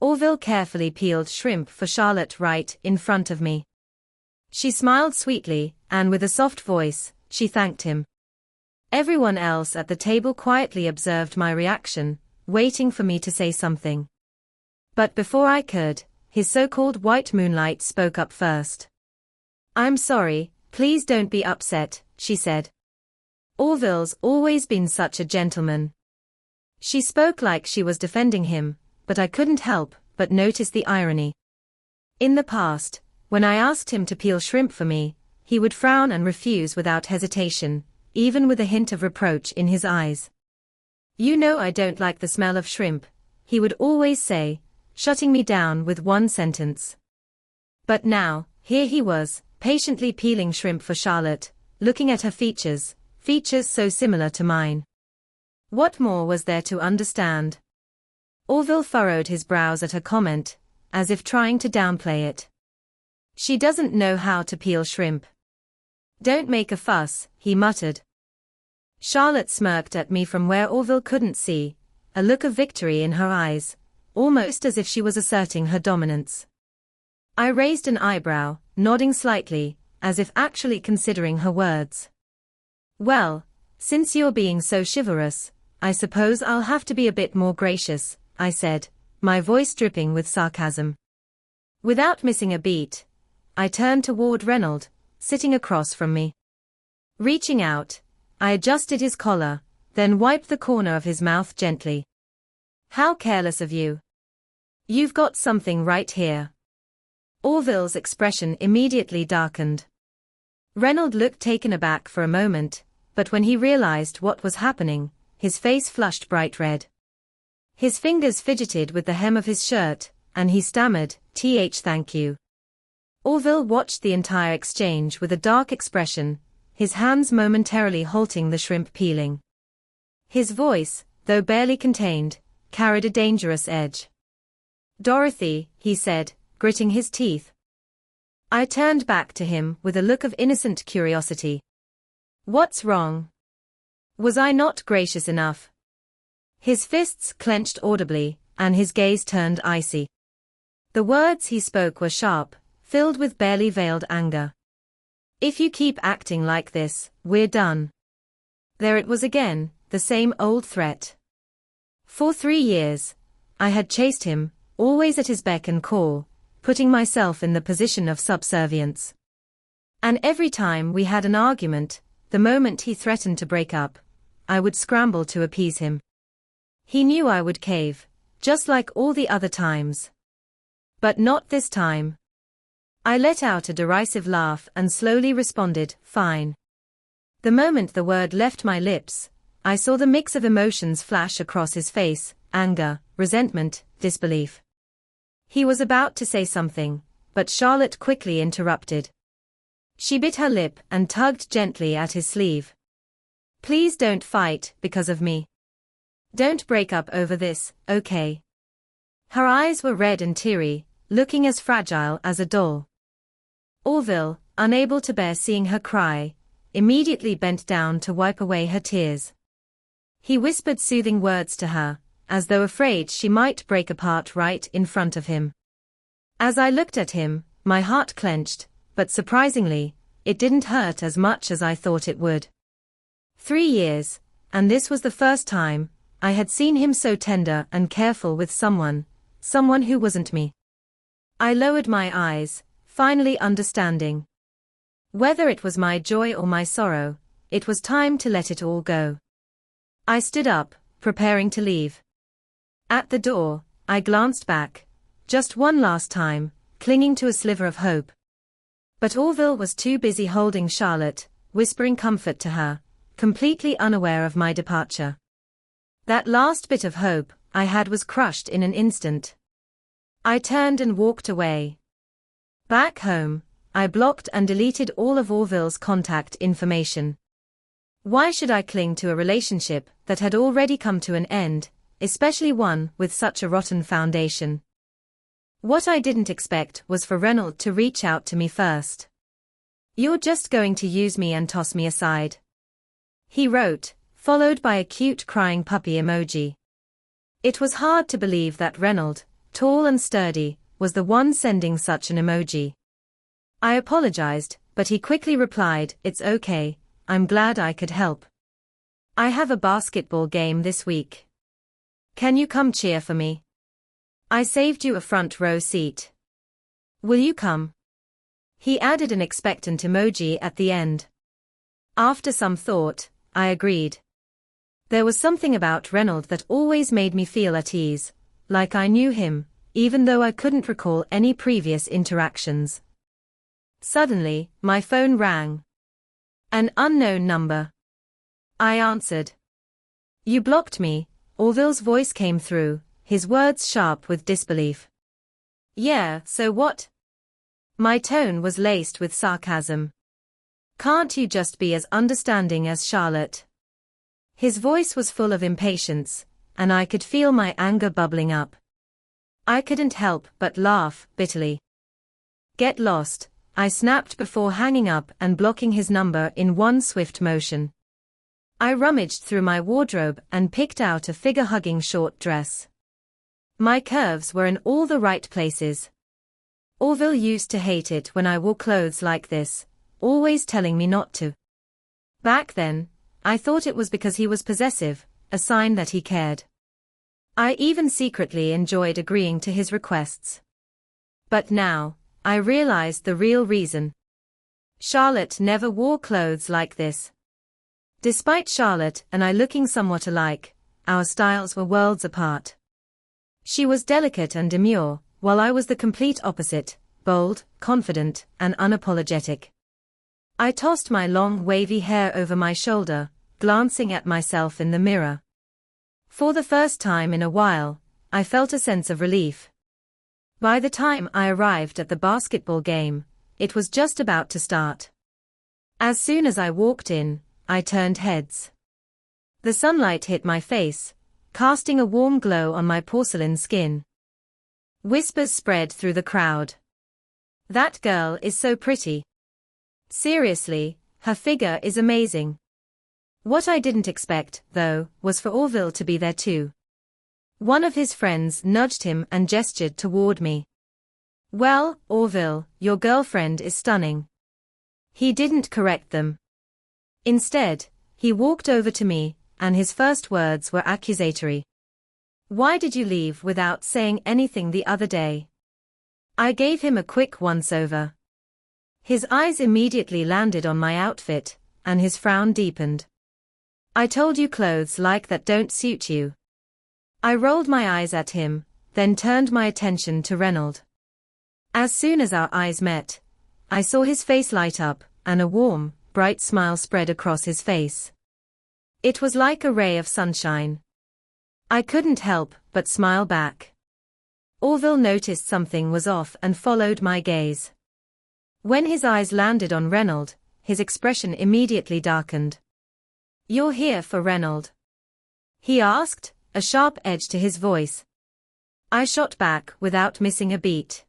Orville carefully peeled shrimp for Charlotte right in front of me. She smiled sweetly, and with a soft voice, she thanked him. Everyone else at the table quietly observed my reaction, waiting for me to say something. But before I could, his so-called white moonlight spoke up first. "I'm sorry, please don't be upset," she said. "Orville's always been such a gentleman." She spoke like she was defending him, but I couldn't help but notice the irony. In the past, when I asked him to peel shrimp for me, he would frown and refuse without hesitation, even with a hint of reproach in his eyes. "You know I don't like the smell of shrimp," he would always say, shutting me down with one sentence. But now, here he was, patiently peeling shrimp for Charlotte, looking at her features so similar to mine. What more was there to understand? Orville furrowed his brows at her comment, as if trying to downplay it. "She doesn't know how to peel shrimp." "Don't make a fuss," he muttered. Charlotte smirked at me from where Orville couldn't see, a look of victory in her eyes, almost as if she was asserting her dominance. I raised an eyebrow, nodding slightly, as if actually considering her words. "Well, since you're being so chivalrous, I suppose I'll have to be a bit more gracious," I said, my voice dripping with sarcasm. Without missing a beat, I turned toward Reynolds, sitting across from me. Reaching out, I adjusted his collar, then wiped the corner of his mouth gently. "How careless of you. You've got something right here." Orville's expression immediately darkened. Reynolds looked taken aback for a moment, but when he realized what was happening, his face flushed bright red. His fingers fidgeted with the hem of his shirt, and he stammered, "Thank you." Orville watched the entire exchange with a dark expression, his hands momentarily halting the shrimp peeling. His voice, though barely contained, carried a dangerous edge. "Dorothy," he said, gritting his teeth. I turned back to him with a look of innocent curiosity. "What's wrong? Was I not gracious enough?" His fists clenched audibly, and his gaze turned icy. The words he spoke were sharp, filled with barely veiled anger. "If you keep acting like this, we're done." There it was again, the same old threat. For 3 years, I had chased him, always at his beck and call, putting myself in the position of subservience. And every time we had an argument, the moment he threatened to break up, I would scramble to appease him. He knew I would cave, just like all the other times. But not this time. I let out a derisive laugh and slowly responded, "Fine." The moment the word left my lips, I saw the mix of emotions flash across his face: anger, resentment, disbelief. He was about to say something, but Charlotte quickly interrupted. She bit her lip and tugged gently at his sleeve. "Please don't fight because of me. Don't break up over this, okay?" Her eyes were red and teary, looking as fragile as a doll. Orville, unable to bear seeing her cry, immediately bent down to wipe away her tears. He whispered soothing words to her, as though afraid she might break apart right in front of him. As I looked at him, my heart clenched, but surprisingly, it didn't hurt as much as I thought it would. 3 years, and this was the first time I had seen him so tender and careful with someone who wasn't me. I lowered my eyes, finally understanding. Whether it was my joy or my sorrow, it was time to let it all go. I stood up, preparing to leave. At the door, I glanced back, just one last time, clinging to a sliver of hope. But Orville was too busy holding Charlotte, whispering comfort to her, completely unaware of my departure. That last bit of hope I had was crushed in an instant. I turned and walked away. Back home, I blocked and deleted all of Orville's contact information. Why should I cling to a relationship that had already come to an end, especially one with such a rotten foundation? What I didn't expect was for Reynolds to reach out to me first. "You're just going to use me and toss me aside?" he wrote, followed by a cute crying puppy emoji. It was hard to believe that Reynolds, tall and sturdy, was the one sending such an emoji. I apologized, but he quickly replied, "It's okay, I'm glad I could help. I have a basketball game this week. Can you come cheer for me? I saved you a front row seat. Will you come?" He added an expectant emoji at the end. After some thought, I agreed. There was something about Reynold that always made me feel at ease, like I knew him, even though I couldn't recall any previous interactions. Suddenly, my phone rang. An unknown number. I answered. "You blocked me," Orville's voice came through, his words sharp with disbelief. "Yeah, so what?" My tone was laced with sarcasm. "Can't you just be as understanding as Charlotte?" His voice was full of impatience, and I could feel my anger bubbling up. I couldn't help but laugh bitterly. "Get lost," I snapped before hanging up and blocking his number in one swift motion. I rummaged through my wardrobe and picked out a figure-hugging short dress. My curves were in all the right places. Orville used to hate it when I wore clothes like this, always telling me not to. Back then, I thought it was because he was possessive, a sign that he cared. I even secretly enjoyed agreeing to his requests. But now, I realized the real reason. Charlotte never wore clothes like this. Despite Charlotte and I looking somewhat alike, our styles were worlds apart. She was delicate and demure, while I was the complete opposite, bold, confident, and unapologetic. I tossed my long wavy hair over my shoulder, glancing at myself in the mirror. For the first time in a while, I felt a sense of relief. By the time I arrived at the basketball game, it was just about to start. As soon as I walked in, I turned heads. The sunlight hit my face, casting a warm glow on my porcelain skin. Whispers spread through the crowd. "That girl is so pretty. Seriously, her figure is amazing." What I didn't expect, though, was for Orville to be there too. One of his friends nudged him and gestured toward me. "Well, Orville, your girlfriend is stunning." He didn't correct them. Instead, he walked over to me, and his first words were accusatory. "Why did you leave without saying anything the other day?" I gave him a quick once-over. His eyes immediately landed on my outfit, and his frown deepened. "I told you clothes like that don't suit you." I rolled my eyes at him, then turned my attention to Reynold. As soon as our eyes met, I saw his face light up, and a warm, bright smile spread across his face. It was like a ray of sunshine. I couldn't help but smile back. Orville noticed something was off and followed my gaze. When his eyes landed on Reynold, his expression immediately darkened. "You're here for Reynold?" he asked, a sharp edge to his voice. I shot back without missing a beat.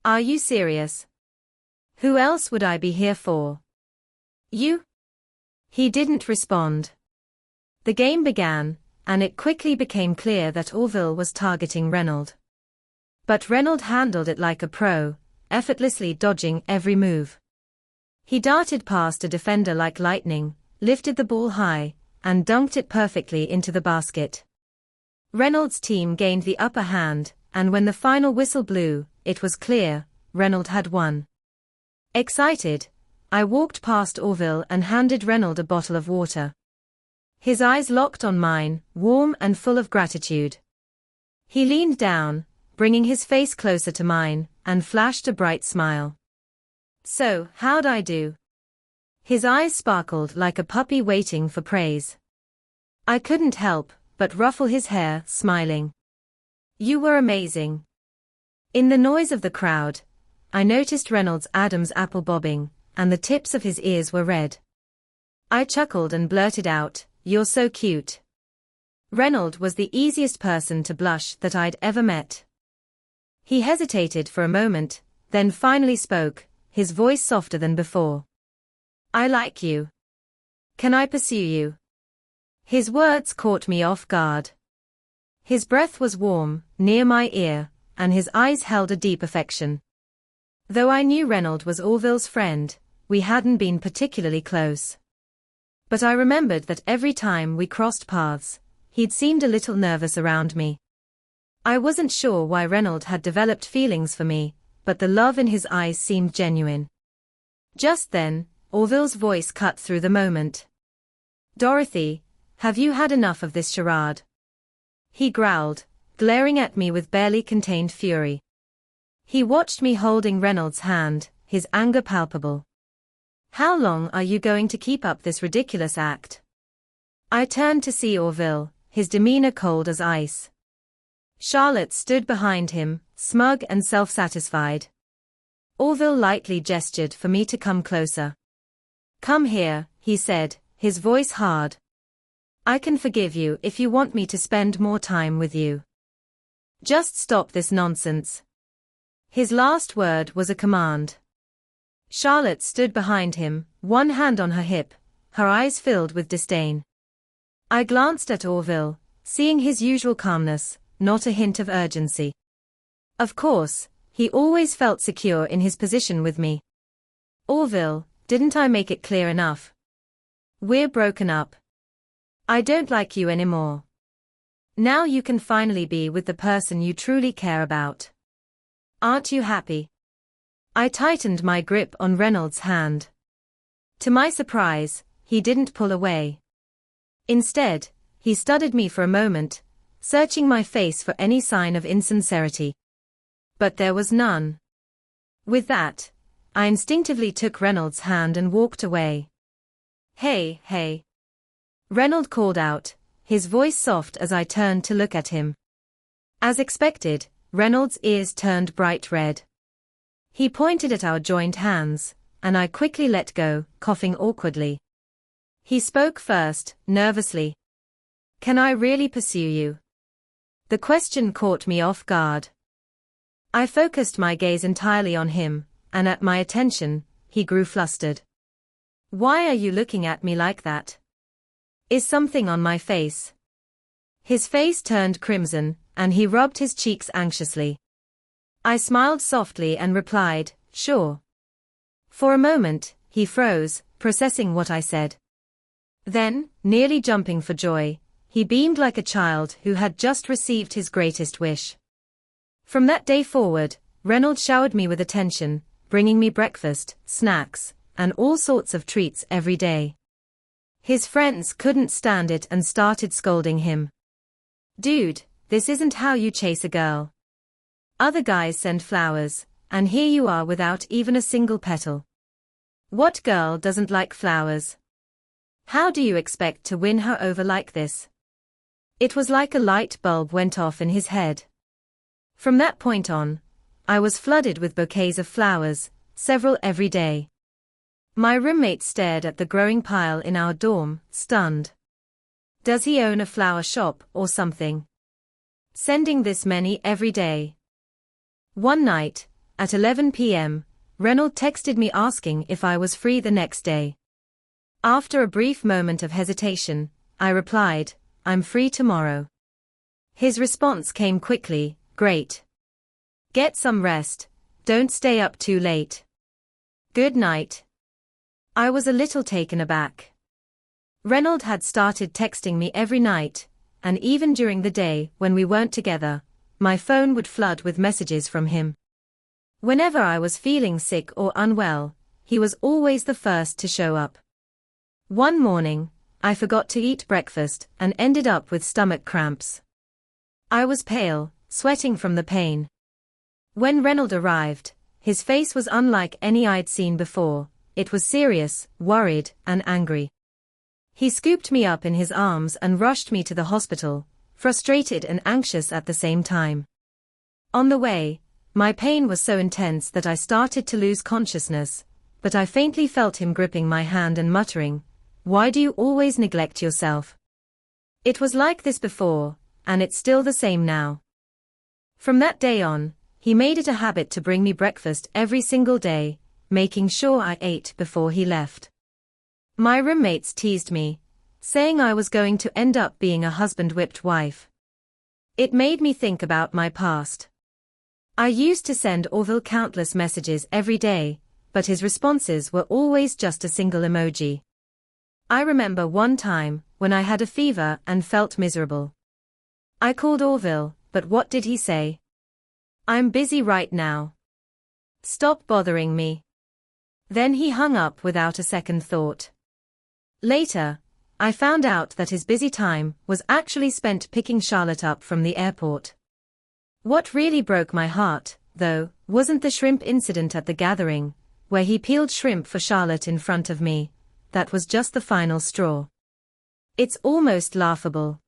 "Are you serious? Who else would I be here for?" "You?" He didn't respond. The game began, and it quickly became clear that Orville was targeting Reynold. But Reynold handled it like a pro, effortlessly dodging every move. He darted past a defender like lightning, lifted the ball high, and dunked it perfectly into the basket. Reynolds' team gained the upper hand, and when the final whistle blew, it was clear, Reynold had won. Excited, I walked past Orville and handed Reynold a bottle of water. His eyes locked on mine, warm and full of gratitude. He leaned down, bringing his face closer to mine, and flashed a bright smile. "So, how'd I do?" His eyes sparkled like a puppy waiting for praise. I couldn't help but ruffle his hair, smiling. "You were amazing." In the noise of the crowd, I noticed Reynolds' Adam's apple bobbing, and the tips of his ears were red. I chuckled and blurted out, "You're so cute." Reynold was the easiest person to blush that I'd ever met. He hesitated for a moment, then finally spoke, his voice softer than before. "I like you. Can I pursue you?" His words caught me off guard. His breath was warm, near my ear, and his eyes held a deep affection. Though I knew Reynold was Orville's friend, we hadn't been particularly close. But I remembered that every time we crossed paths, he'd seemed a little nervous around me. I wasn't sure why Reynold had developed feelings for me, but the love in his eyes seemed genuine. Just then, Orville's voice cut through the moment. "Dorothy, have you had enough of this charade?" He growled, glaring at me with barely contained fury. He watched me holding Reynold's hand, his anger palpable. "How long are you going to keep up this ridiculous act?" I turned to see Orville, his demeanor cold as ice. Charlotte stood behind him, smug and self-satisfied. Orville lightly gestured for me to come closer. "Come here," he said, his voice hard. "I can forgive you if you want me to spend more time with you. Just stop this nonsense." His last word was a command. Charlotte stood behind him, one hand on her hip, her eyes filled with disdain. I glanced at Orville, seeing his usual calmness, not a hint of urgency. Of course, he always felt secure in his position with me. "Orville, didn't I make it clear enough? We're broken up. I don't like you anymore. Now you can finally be with the person you truly care about. Aren't you happy?" I tightened my grip on Reynolds' hand. To my surprise, he didn't pull away. Instead, he studied me for a moment, searching my face for any sign of insincerity. But there was none. With that, I instinctively took Reynolds' hand and walked away. "Hey, hey," Reynold called out, his voice soft as I turned to look at him. As expected, Reynolds' ears turned bright red. He pointed at our joined hands, and I quickly let go, coughing awkwardly. He spoke first, nervously. "Can I really pursue you?" The question caught me off guard. I focused my gaze entirely on him, and at my attention, he grew flustered. "Why are you looking at me like that? Is something on my face?" His face turned crimson, and he rubbed his cheeks anxiously. I smiled softly and replied, "Sure." For a moment, he froze, processing what I said. Then, nearly jumping for joy, he beamed like a child who had just received his greatest wish. From that day forward, Reynolds showered me with attention, bringing me breakfast, snacks, and all sorts of treats every day. His friends couldn't stand it and started scolding him. "Dude, this isn't how you chase a girl. Other guys send flowers, and here you are without even a single petal. What girl doesn't like flowers? How do you expect to win her over like this?" It was like a light bulb went off in his head. From that point on, I was flooded with bouquets of flowers, several every day. My roommate stared at the growing pile in our dorm, stunned. Does he own a flower shop or something? Sending this many every day. One night, at 11 p.m., Reynolds texted me asking if I was free the next day. After a brief moment of hesitation, I replied, "I'm free tomorrow." His response came quickly, "Great. Get some rest, don't stay up too late. Good night." I was a little taken aback. Reynolds had started texting me every night, and even during the day when we weren't together, my phone would flood with messages from him. Whenever I was feeling sick or unwell, he was always the first to show up. One morning, I forgot to eat breakfast and ended up with stomach cramps. I was pale, sweating from the pain. When Reynolds arrived, his face was unlike any I'd seen before. It was serious, worried, and angry. He scooped me up in his arms and rushed me to the hospital, frustrated and anxious at the same time. On the way, my pain was so intense that I started to lose consciousness, but I faintly felt him gripping my hand and muttering, "Why do you always neglect yourself?" It was like this before, and it's still the same now. From that day on, he made it a habit to bring me breakfast every single day, making sure I ate before he left. My roommates teased me, saying I was going to end up being a husband-whipped wife. It made me think about my past. I used to send Orville countless messages every day, but his responses were always just a single emoji. I remember one time, when I had a fever and felt miserable. I called Orville, but what did he say? "I'm busy right now. Stop bothering me." Then he hung up without a second thought. Later, I found out that his busy time was actually spent picking Charlotte up from the airport. What really broke my heart, though, wasn't the shrimp incident at the gathering, where he peeled shrimp for Charlotte in front of me. That was just the final straw. It's almost laughable.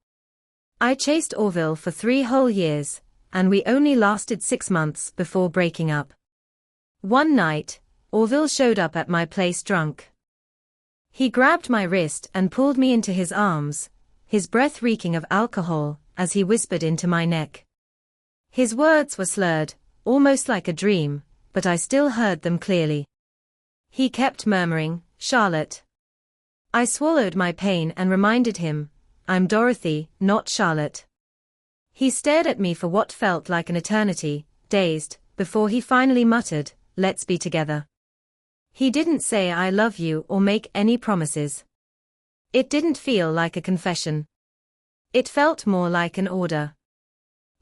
I chased Orville for 3 whole years, and we only lasted 6 months before breaking up. One night, Orville showed up at my place drunk. He grabbed my wrist and pulled me into his arms, his breath reeking of alcohol, as he whispered into my neck. His words were slurred, almost like a dream, but I still heard them clearly. He kept murmuring, "Charlotte." I swallowed my pain and reminded him, "I'm Dorothy, not Charlotte." He stared at me for what felt like an eternity, dazed, before he finally muttered, "Let's be together." He didn't say "I love you" or make any promises. It didn't feel like a confession. It felt more like an order.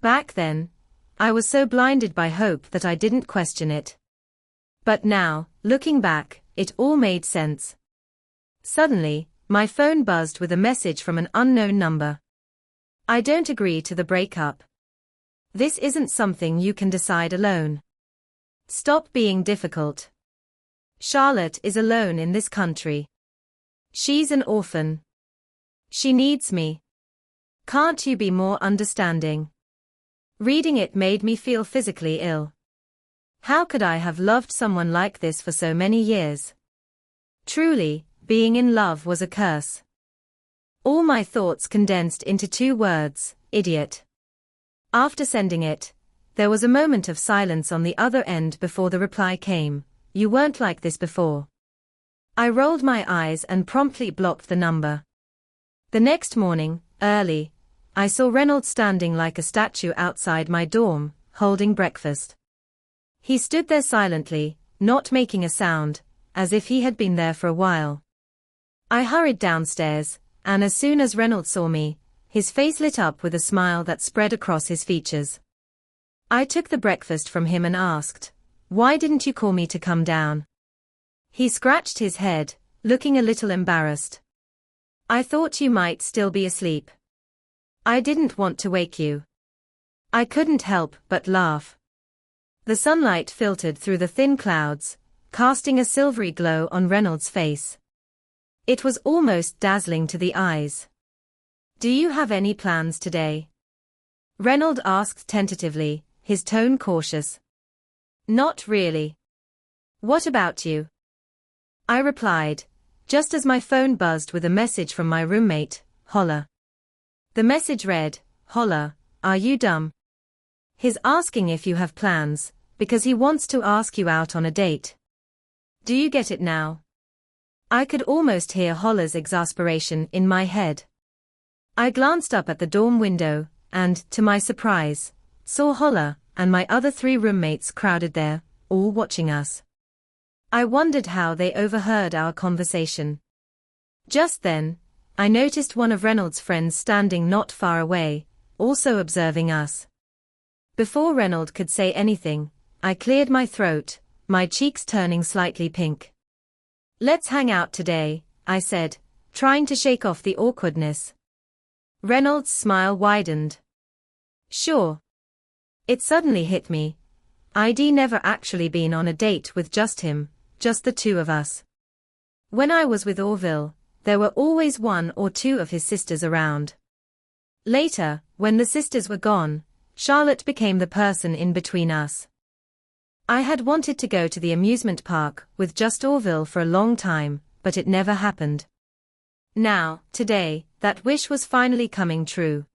Back then, I was so blinded by hope that I didn't question it. But now, looking back, it all made sense. Suddenly, my phone buzzed with a message from an unknown number. "I don't agree to the breakup. This isn't something you can decide alone. Stop being difficult. Charlotte is alone in this country. She's an orphan. She needs me. Can't you be more understanding?" Reading it made me feel physically ill. How could I have loved someone like this for so many years? Truly, being in love was a curse. All my thoughts condensed into 2 words, idiot. After sending it, there was a moment of silence on the other end before the reply came, "You weren't like this before." I rolled my eyes and promptly blocked the number. The next morning, early, I saw Reynolds standing like a statue outside my dorm, holding breakfast. He stood there silently, not making a sound, as if he had been there for a while. I hurried downstairs, and as soon as Reynolds saw me, his face lit up with a smile that spread across his features. I took the breakfast from him and asked, "Why didn't you call me to come down?" He scratched his head, looking a little embarrassed. "I thought you might still be asleep. I didn't want to wake you." I couldn't help but laugh. The sunlight filtered through the thin clouds, casting a silvery glow on Reynolds' face. It was almost dazzling to the eyes. "Do you have any plans today?" Reynolds asked tentatively, his tone cautious. "Not really. What about you?" I replied, just as my phone buzzed with a message from my roommate, Holla. The message read, "Holla, are you dumb? He's asking if you have plans, because he wants to ask you out on a date. Do you get it now?" I could almost hear Holla's exasperation in my head. I glanced up at the dorm window, and, to my surprise, saw Holla and my other 3 roommates crowded there, all watching us. I wondered how they overheard our conversation. Just then, I noticed one of Reynolds' friends standing not far away, also observing us. Before Reynolds could say anything, I cleared my throat, my cheeks turning slightly pink. "Let's hang out today," I said, trying to shake off the awkwardness. Reynolds' smile widened. "Sure." It suddenly hit me. I'd never actually been on a date with just him, just the 2 of us. When I was with Orville, there were always 1 or 2 of his sisters around. Later, when the sisters were gone, Charlotte became the person in between us. I had wanted to go to the amusement park with just Orville for a long time, but it never happened. Now, today, that wish was finally coming true.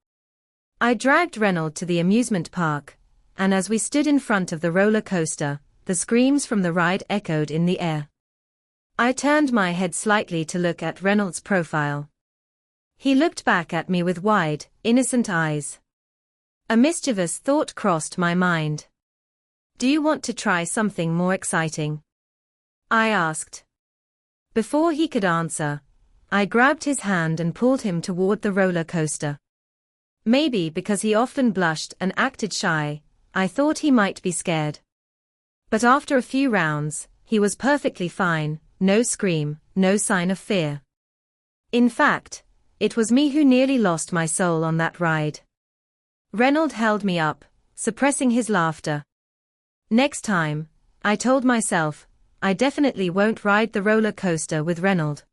I dragged Reynolds to the amusement park, and as we stood in front of the roller coaster, the screams from the ride echoed in the air. I turned my head slightly to look at Reynolds' profile. He looked back at me with wide, innocent eyes. A mischievous thought crossed my mind. Do you want to try something more exciting? I asked. Before he could answer, I grabbed his hand and pulled him toward the roller coaster. Maybe because he often blushed and acted shy, I thought he might be scared. But after a few rounds, he was perfectly fine, no scream, no sign of fear. In fact, it was me who nearly lost my soul on that ride. Reynold held me up, suppressing his laughter. Next time, I told myself, I definitely won't ride the roller coaster with Reynold.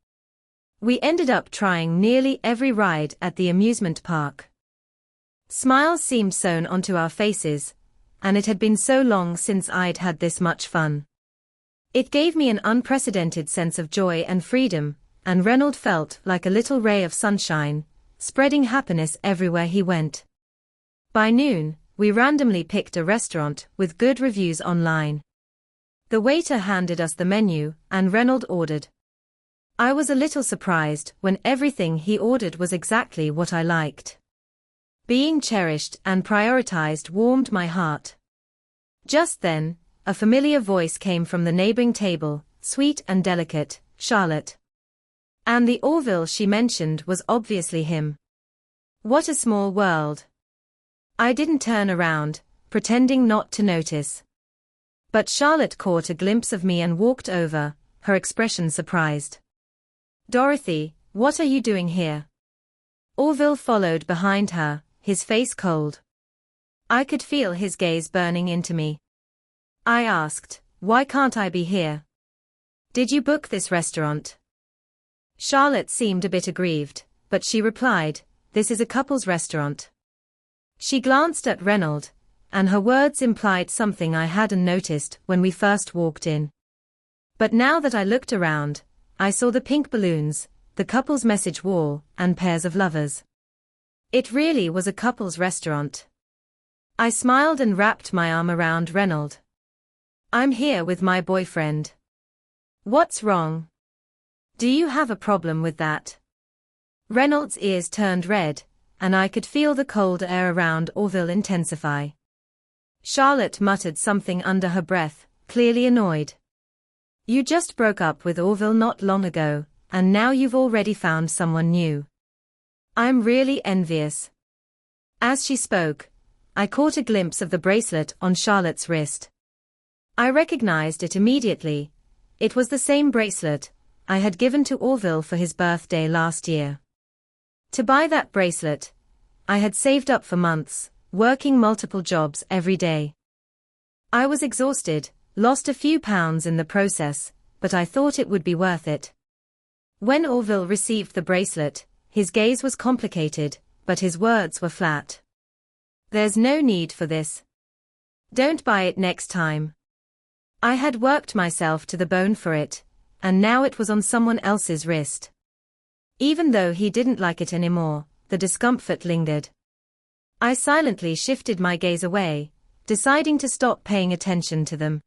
We ended up trying nearly every ride at the amusement park. Smiles seemed sewn onto our faces, and it had been so long since I'd had this much fun. It gave me an unprecedented sense of joy and freedom, and Reynold felt like a little ray of sunshine, spreading happiness everywhere he went. By noon, we randomly picked a restaurant with good reviews online. The waiter handed us the menu, and Reynold ordered. I was a little surprised when everything he ordered was exactly what I liked. Being cherished and prioritized warmed my heart. Just then, a familiar voice came from the neighboring table, sweet and delicate, Charlotte. And the Orville she mentioned was obviously him. What a small world. I didn't turn around, pretending not to notice. But Charlotte caught a glimpse of me and walked over, her expression surprised. Dorothy, what are you doing here? Orville followed behind her, his face cold. I could feel his gaze burning into me. I asked, why can't I be here? Did you book this restaurant? Charlotte seemed a bit aggrieved, but she replied, this is a couple's restaurant. She glanced at Reynold, and her words implied something I hadn't noticed when we first walked in. But now that I looked around, I saw the pink balloons, the couple's message wall, and pairs of lovers. It really was a couple's restaurant. I smiled and wrapped my arm around Reynold. I'm here with my boyfriend. What's wrong? Do you have a problem with that? Reynolds' ears turned red, and I could feel the cold air around Orville intensify. Charlotte muttered something under her breath, clearly annoyed. You just broke up with Orville not long ago, and now you've already found someone new. I'm really envious. As she spoke, I caught a glimpse of the bracelet on Charlotte's wrist. I recognized it immediately. It was the same bracelet I had given to Orville for his birthday last year. To buy that bracelet, I had saved up for months, working multiple jobs every day. I was exhausted, lost a few pounds in the process, but I thought it would be worth it. When Orville received the bracelet, his gaze was complicated, but his words were flat. There's no need for this. Don't buy it next time. I had worked myself to the bone for it, and now it was on someone else's wrist. Even though he didn't like it anymore, the discomfort lingered. I silently shifted my gaze away, deciding to stop paying attention to them.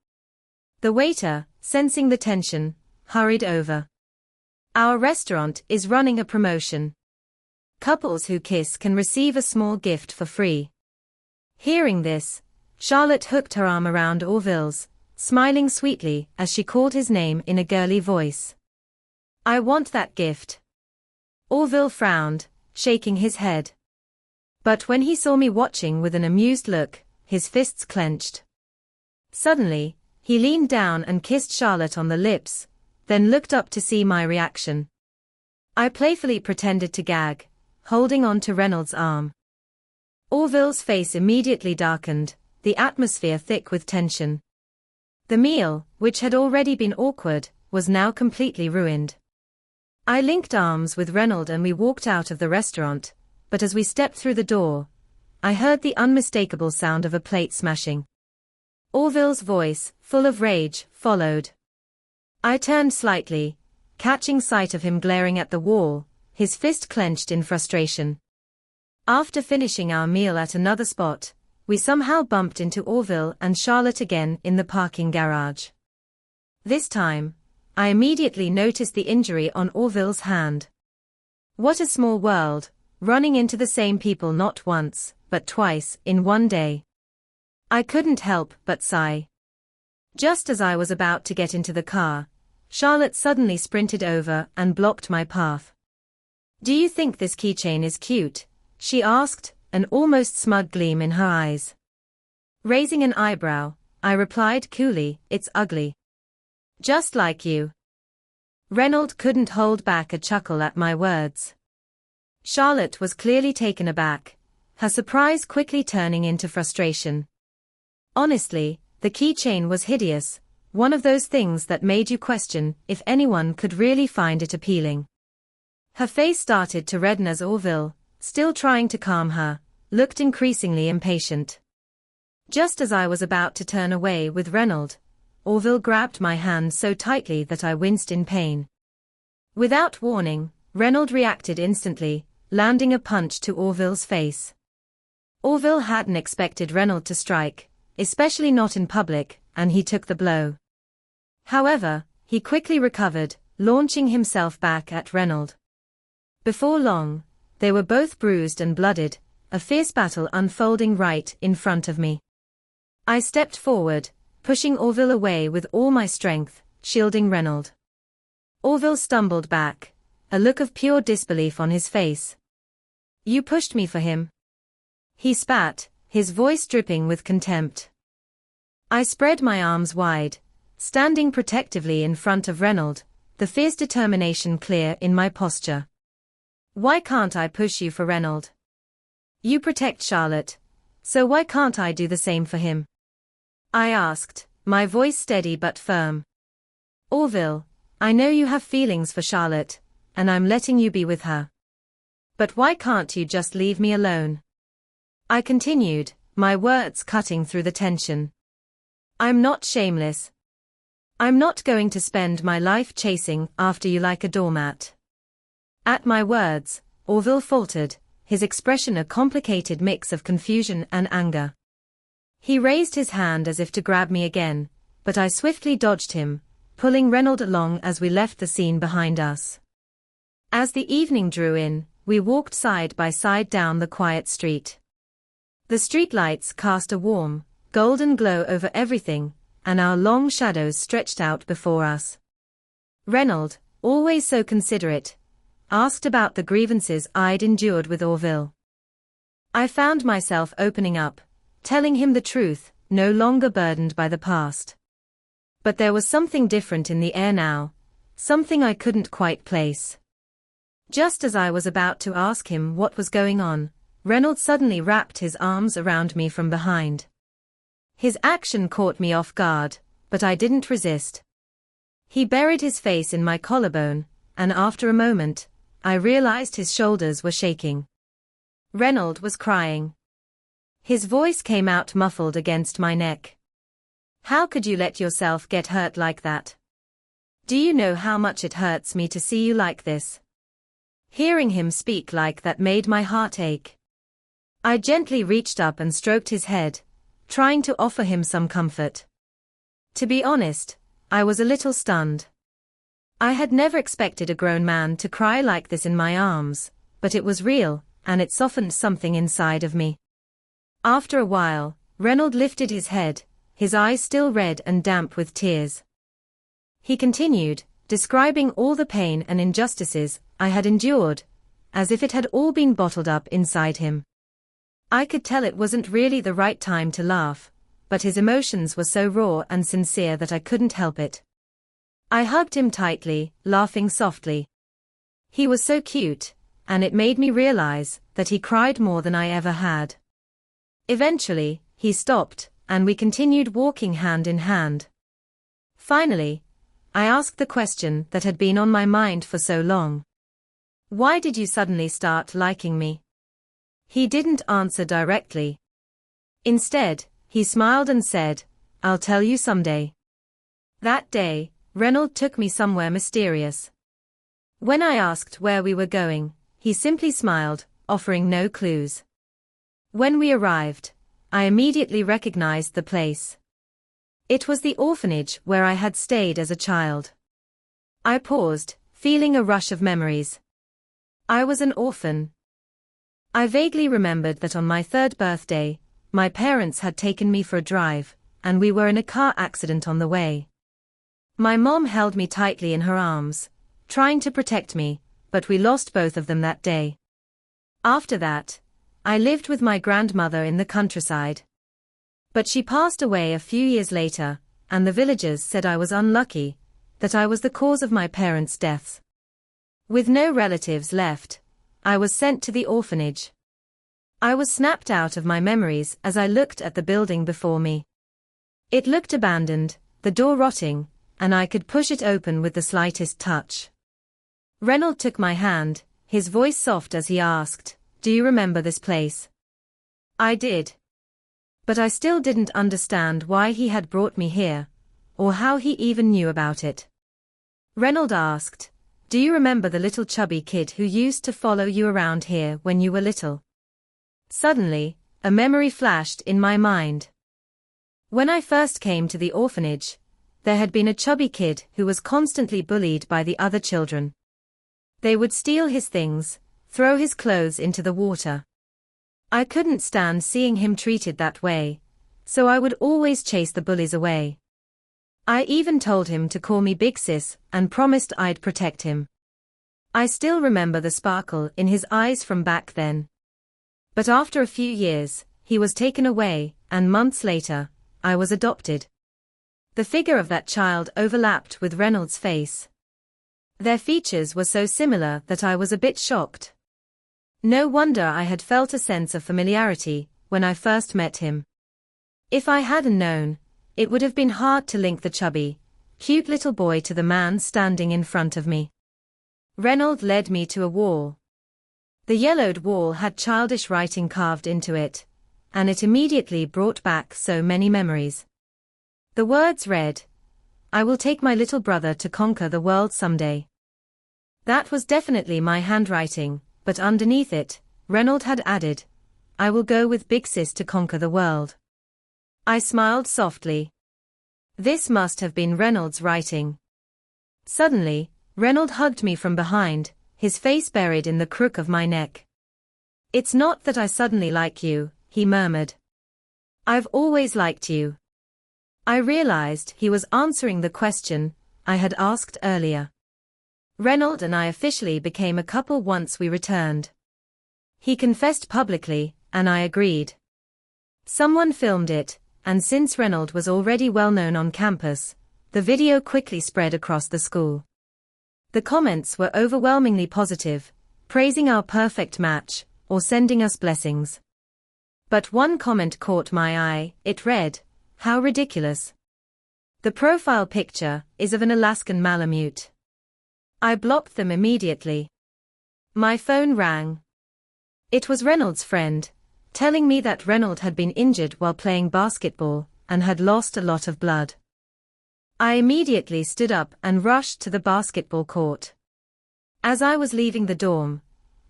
The waiter, sensing the tension, hurried over. Our restaurant is running a promotion. Couples who kiss can receive a small gift for free. Hearing this, Charlotte hooked her arm around Orville's, smiling sweetly as she called his name in a girly voice. I want that gift. Orville frowned, shaking his head. But when he saw me watching with an amused look, his fists clenched. Suddenly, he leaned down and kissed Charlotte on the lips, then looked up to see my reaction. I playfully pretended to gag, holding on to Reynolds' arm. Orville's face immediately darkened, the atmosphere thick with tension. The meal, which had already been awkward, was now completely ruined. I linked arms with Reynold and we walked out of the restaurant, but as we stepped through the door, I heard the unmistakable sound of a plate smashing. Orville's voice, full of rage, followed. I turned slightly, catching sight of him glaring at the wall, his fist clenched in frustration. After finishing our meal at another spot, we somehow bumped into Orville and Charlotte again in the parking garage. This time, I immediately noticed the injury on Orville's hand. What a small world, running into the same people not once, but twice in one day. I couldn't help but sigh. Just as I was about to get into the car, Charlotte suddenly sprinted over and blocked my path. "Do you think this keychain is cute?" she asked, an almost smug gleam in her eyes. Raising an eyebrow, I replied coolly, "It's ugly. Just like you." Reynolds couldn't hold back a chuckle at my words. Charlotte was clearly taken aback, her surprise quickly turning into frustration. Honestly, the keychain was hideous, one of those things that made you question if anyone could really find it appealing. Her face started to redden as Orville, still trying to calm her, looked increasingly impatient. Just as I was about to turn away with Reynolds, Orville grabbed my hand so tightly that I winced in pain. Without warning, Reynolds reacted instantly, landing a punch to Orville's face. Orville hadn't expected Reynolds to strike, especially not in public, and he took the blow. However, he quickly recovered, launching himself back at Reynolds. Before long, they were both bruised and blooded, a fierce battle unfolding right in front of me. I stepped forward, pushing Orville away with all my strength, shielding Reynolds. Orville stumbled back, a look of pure disbelief on his face. "You pushed me for him?" he spat, his voice dripping with contempt. I spread my arms wide, standing protectively in front of Reynolds, the fierce determination clear in my posture. "Why can't I push you for Reynolds? You protect Charlotte, so why can't I do the same for him?" I asked, my voice steady but firm. "Orville, I know you have feelings for Charlotte, and I'm letting you be with her. But why can't you just leave me alone?" I continued, my words cutting through the tension. "I'm not shameless. I'm not going to spend my life chasing after you like a doormat." At my words, Orville faltered, his expression a complicated mix of confusion and anger. He raised his hand as if to grab me again, but I swiftly dodged him, pulling Reynolds along as we left the scene behind us. As the evening drew in, we walked side by side down the quiet street. The streetlights cast a warm, golden glow over everything, and our long shadows stretched out before us. Reynolds, always so considerate, asked about the grievances I'd endured with Orville. I found myself opening up, telling him the truth, no longer burdened by the past. But there was something different in the air now, something I couldn't quite place. Just as I was about to ask him what was going on, Reynolds suddenly wrapped his arms around me from behind. His action caught me off guard, but I didn't resist. He buried his face in my collarbone, and after a moment, I realized his shoulders were shaking. Reynolds was crying. His voice came out muffled against my neck. "How could you let yourself get hurt like that? Do you know how much it hurts me to see you like this?" Hearing him speak like that made my heart ache. I gently reached up and stroked his head, trying to offer him some comfort. To be honest, I was a little stunned. I had never expected a grown man to cry like this in my arms, but it was real, and it softened something inside of me. After a while, Reynolds lifted his head, his eyes still red and damp with tears. He continued, describing all the pain and injustices I had endured, as if it had all been bottled up inside him. I could tell it wasn't really the right time to laugh, but his emotions were so raw and sincere that I couldn't help it. I hugged him tightly, laughing softly. He was so cute, and it made me realize that he cried more than I ever had. Eventually, he stopped, and we continued walking hand in hand. Finally, I asked the question that had been on my mind for so long. "Why did you suddenly start liking me?" He didn't answer directly. Instead, he smiled and said, "I'll tell you someday." That day, Reynolds took me somewhere mysterious. When I asked where we were going, he simply smiled, offering no clues. When we arrived, I immediately recognized the place. It was the orphanage where I had stayed as a child. I paused, feeling a rush of memories. I was an orphan. I vaguely remembered that on my third birthday, my parents had taken me for a drive, and we were in a car accident on the way. My mom held me tightly in her arms, trying to protect me, but we lost both of them that day. After that, I lived with my grandmother in the countryside. But she passed away a few years later, and the villagers said I was unlucky, that I was the cause of my parents' deaths. With no relatives left, I was sent to the orphanage. I was snapped out of my memories as I looked at the building before me. It looked abandoned, the door rotting, and I could push it open with the slightest touch. Reynold took my hand, his voice soft as he asked, "Do you remember this place?" I did. But I still didn't understand why he had brought me here, or how he even knew about it. Reynold asked, "Do you remember the little chubby kid who used to follow you around here when you were little?" Suddenly, a memory flashed in my mind. When I first came to the orphanage, there had been a chubby kid who was constantly bullied by the other children. They would steal his things, throw his clothes into the water. I couldn't stand seeing him treated that way, so I would always chase the bullies away. I even told him to call me Big Sis and promised I'd protect him. I still remember the sparkle in his eyes from back then. But after a few years, he was taken away, and months later, I was adopted. The figure of that child overlapped with Reynold's face. Their features were so similar that I was a bit shocked. No wonder I had felt a sense of familiarity when I first met him. If I hadn't known, it would have been hard to link the chubby, cute little boy to the man standing in front of me. Reynold led me to a wall. The yellowed wall had childish writing carved into it, and it immediately brought back so many memories. The words read, "I will take my little brother to conquer the world someday." That was definitely my handwriting, but underneath it, Reynold had added, "I will go with Big Sis to conquer the world." I smiled softly. This must have been Reynold's writing. Suddenly, Reynold hugged me from behind, his face buried in the crook of my neck. "It's not that I suddenly like you," he murmured. "I've always liked you." I realized he was answering the question I had asked earlier. Reynold and I officially became a couple once we returned. He confessed publicly, and I agreed. Someone filmed it, and since Reynold was already well known on campus, the video quickly spread across the school. The comments were overwhelmingly positive, praising our perfect match, or sending us blessings. But one comment caught my eye. It read, "How ridiculous. The profile picture is of an Alaskan Malamute." I blocked them immediately. My phone rang. It was Reynold's friend, telling me that Reynold had been injured while playing basketball, and had lost a lot of blood. I immediately stood up and rushed to the basketball court. As I was leaving the dorm,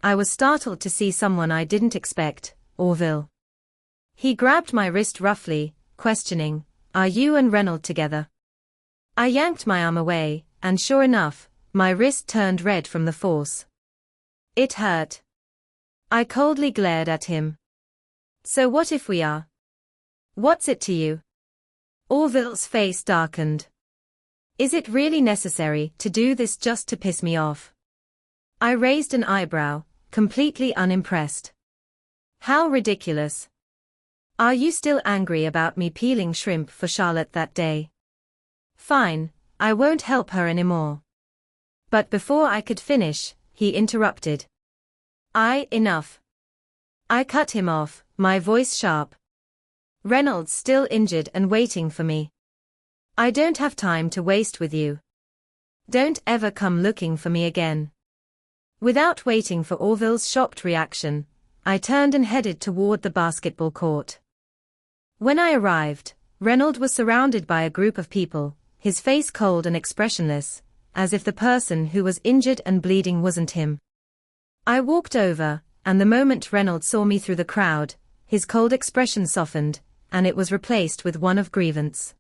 I was startled to see someone I didn't expect, Orville. He grabbed my wrist roughly, questioning, "Are you and Reynold together?" I yanked my arm away, and sure enough, my wrist turned red from the force. It hurt. I coldly glared at him. "So what if we are? What's it to you?" Orville's face darkened. "Is it really necessary to do this just to piss me off?" I raised an eyebrow, completely unimpressed. "How ridiculous. Are you still angry about me peeling shrimp for Charlotte that day?" "Fine, I won't help her anymore." But before I could finish, he interrupted. Enough." I cut him off, my voice sharp. "Reynolds still injured and waiting for me. I don't have time to waste with you. Don't ever come looking for me again." Without waiting for Orville's shocked reaction, I turned and headed toward the basketball court. When I arrived, Reynolds was surrounded by a group of people, his face cold and expressionless, as if the person who was injured and bleeding wasn't him. I walked over, and the moment Reynolds saw me through the crowd, his cold expression softened, and it was replaced with one of grievance.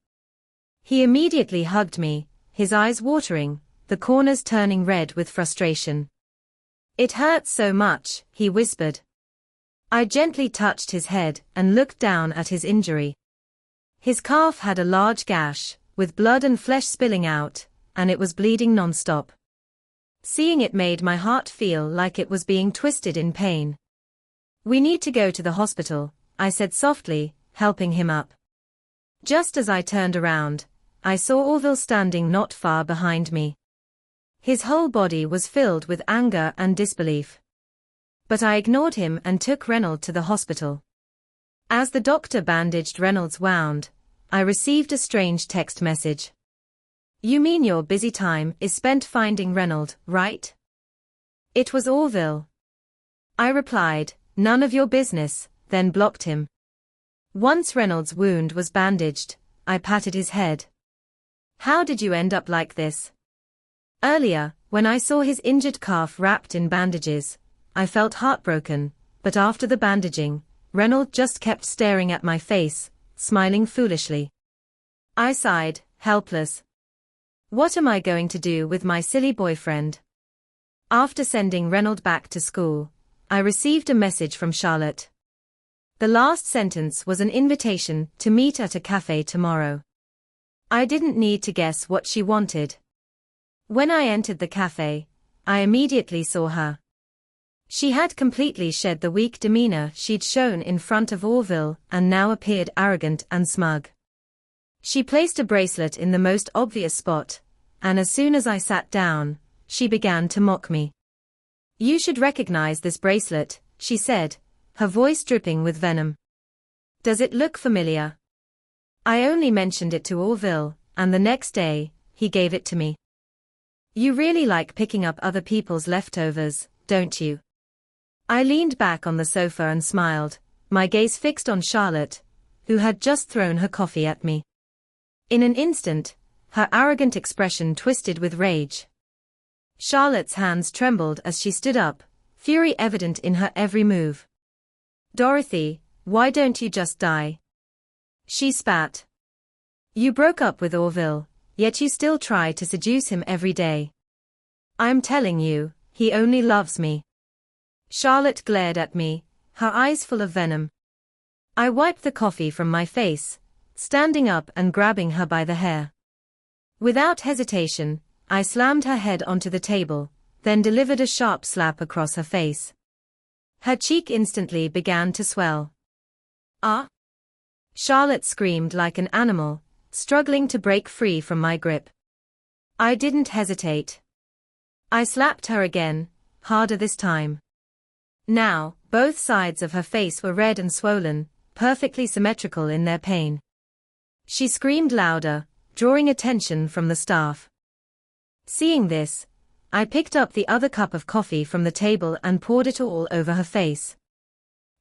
He immediately hugged me, his eyes watering, the corners turning red with frustration. "It hurts so much," he whispered. I gently touched his head and looked down at his injury. His calf had a large gash, with blood and flesh spilling out, and it was bleeding non-stop. Seeing it made my heart feel like it was being twisted in pain. "We need to go to the hospital," I said softly, helping him up. Just as I turned around, I saw Orville standing not far behind me. His whole body was filled with anger and disbelief. But I ignored him and took Reynold to the hospital. As the doctor bandaged Reynolds' wound, I received a strange text message. "You mean your busy time is spent finding Reynold, right?" It was Orville. I replied, "None of your business," then blocked him. Once Reynolds' wound was bandaged, I patted his head. "How did you end up like this?" Earlier, when I saw his injured calf wrapped in bandages, I felt heartbroken, but after the bandaging, Reynolds just kept staring at my face, smiling foolishly. I sighed, helpless. What am I going to do with my silly boyfriend? After sending Reynolds back to school, I received a message from Charlotte. The last sentence was an invitation to meet at a cafe tomorrow. I didn't need to guess what she wanted. When I entered the cafe, I immediately saw her. She had completely shed the weak demeanor she'd shown in front of Orville and now appeared arrogant and smug. She placed a bracelet in the most obvious spot, and as soon as I sat down, she began to mock me. "You should recognize this bracelet," she said, her voice dripping with venom. "Does it look familiar?" I only mentioned it to Orville, and the next day, he gave it to me. "You really like picking up other people's leftovers, don't you?" I leaned back on the sofa and smiled, my gaze fixed on Charlotte, who had just thrown her coffee at me. In an instant, her arrogant expression twisted with rage. Charlotte's hands trembled as she stood up, fury evident in her every move. "Dorothy, why don't you just die?" she spat. "You broke up with Orville, yet you still try to seduce him every day. I'm telling you, he only loves me." Charlotte glared at me, her eyes full of venom. I wiped the coffee from my face, standing up and grabbing her by the hair. Without hesitation, I slammed her head onto the table, then delivered a sharp slap across her face. Her cheek instantly began to swell. "Ah!" Charlotte screamed like an animal, struggling to break free from my grip. I didn't hesitate. I slapped her again, harder this time. Now, both sides of her face were red and swollen, perfectly symmetrical in their pain. She screamed louder, drawing attention from the staff. Seeing this, I picked up the other cup of coffee from the table and poured it all over her face.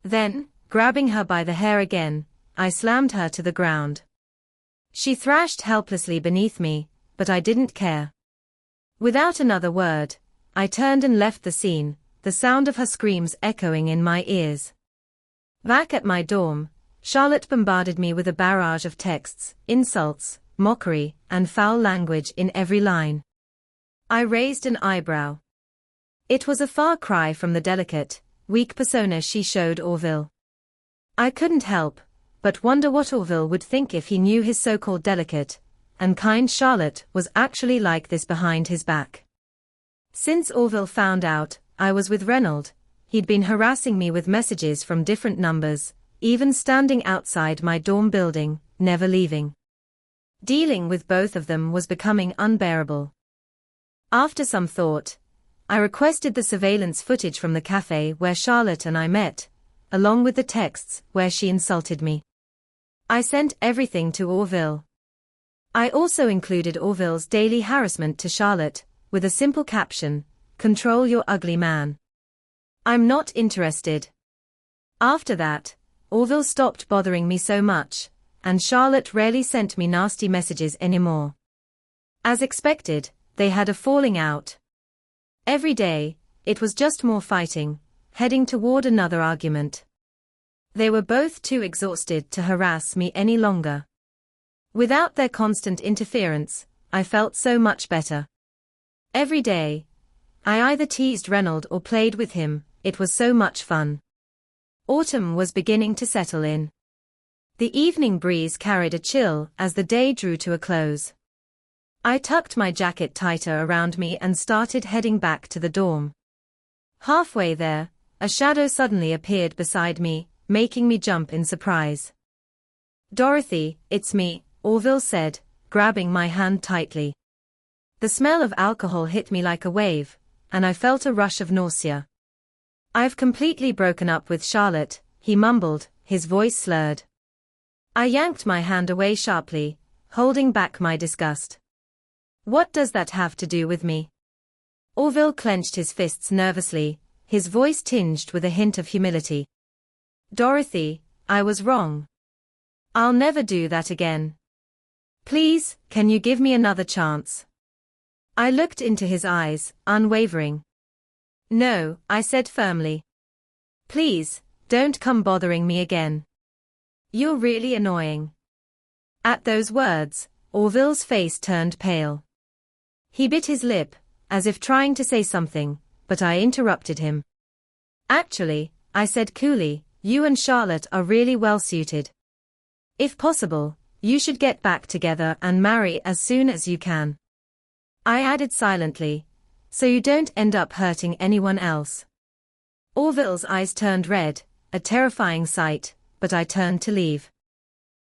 Then, grabbing her by the hair again, I slammed her to the ground. She thrashed helplessly beneath me, but I didn't care. Without another word, I turned and left the scene, the sound of her screams echoing in my ears. Back at my dorm, Charlotte bombarded me with a barrage of texts, insults, mockery, and foul language in every line. I raised an eyebrow. It was a far cry from the delicate, weak persona she showed Orville. I couldn't help but wonder what Orville would think if he knew his so-called delicate and kind Charlotte was actually like this behind his back. Since Orville found out I was with Reynolds, he'd been harassing me with messages from different numbers, even standing outside my dorm building, never leaving. Dealing with both of them was becoming unbearable. After some thought, I requested the surveillance footage from the cafe where Charlotte and I met, along with the texts where she insulted me. I sent everything to Orville. I also included Orville's daily harassment to Charlotte, with a simple caption, "Control your ugly man. I'm not interested." After that, Orville stopped bothering me so much, and Charlotte rarely sent me nasty messages anymore. As expected, they had a falling out. Every day, it was just more fighting, heading toward another argument. They were both too exhausted to harass me any longer. Without their constant interference, I felt so much better. Every day, I either teased Reynolds or played with him, it was so much fun. Autumn was beginning to settle in. The evening breeze carried a chill as the day drew to a close. I tucked my jacket tighter around me and started heading back to the dorm. Halfway there, a shadow suddenly appeared beside me, making me jump in surprise. "Dorothy, it's me," Orville said, grabbing my hand tightly. The smell of alcohol hit me like a wave, and I felt a rush of nausea. "I've completely broken up with Charlotte," he mumbled, his voice slurred. I yanked my hand away sharply, holding back my disgust. "What does that have to do with me?" Orville clenched his fists nervously, his voice tinged with a hint of humility. "Dorothy, I was wrong. I'll never do that again. Please, can you give me another chance?" I looked into his eyes, unwavering. "No," I said firmly. "Please, don't come bothering me again. You're really annoying." At those words, Orville's face turned pale. He bit his lip, as if trying to say something, but I interrupted him. "Actually," I said coolly, "you and Charlotte are really well suited. If possible, you should get back together and marry as soon as you can." I added silently, "So you don't end up hurting anyone else." Orville's eyes turned red, a terrifying sight, but I turned to leave.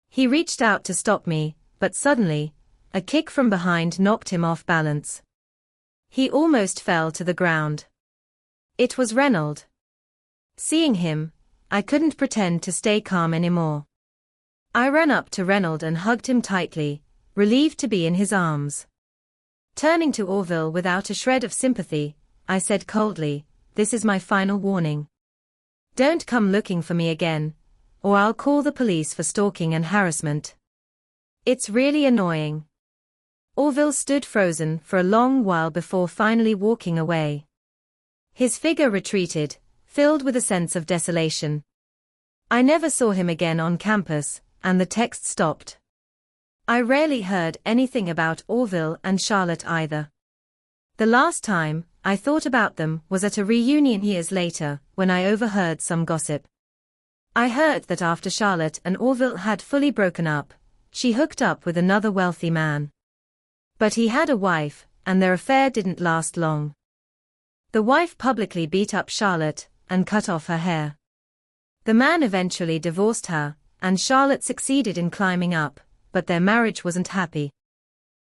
He reached out to stop me, but suddenly, a kick from behind knocked him off balance. He almost fell to the ground. It was Reynold. Seeing him, I couldn't pretend to stay calm anymore. I ran up to Reynold and hugged him tightly, relieved to be in his arms. Turning to Orville without a shred of sympathy, I said coldly, "This is my final warning. Don't come looking for me again, or I'll call the police for stalking and harassment. It's really annoying." Orville stood frozen for a long while before finally walking away. His figure retreated, filled with a sense of desolation. I never saw him again on campus, and the text stopped. I rarely heard anything about Orville and Charlotte either. The last time I thought about them was at a reunion years later, when I overheard some gossip. I heard that after Charlotte and Orville had fully broken up, she hooked up with another wealthy man. But he had a wife, and their affair didn't last long. The wife publicly beat up Charlotte and cut off her hair. The man eventually divorced her, and Charlotte succeeded in climbing up, but their marriage wasn't happy.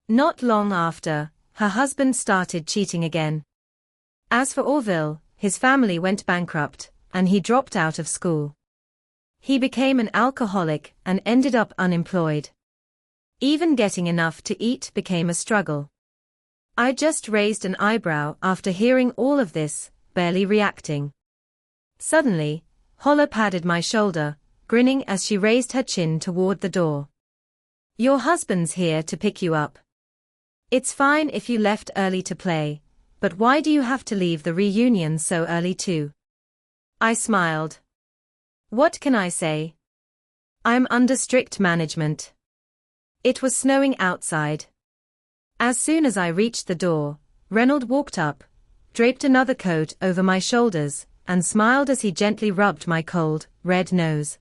Not long after, her husband started cheating again. As for Orville, his family went bankrupt, and he dropped out of school. He became an alcoholic and ended up unemployed. Even getting enough to eat became a struggle. I just raised an eyebrow after hearing all of this, barely reacting. Suddenly, Holla patted my shoulder, grinning as she raised her chin toward the door. "Your husband's here to pick you up. It's fine if you left early to play, but why do you have to leave the reunion so early too?" I smiled. What can I say? I'm under strict management. It was snowing outside. As soon as I reached the door, Reynold walked up, draped another coat over my shoulders, and smiled as he gently rubbed my cold, red nose.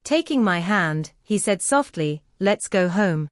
Taking my hand, he said softly, "Let's go home."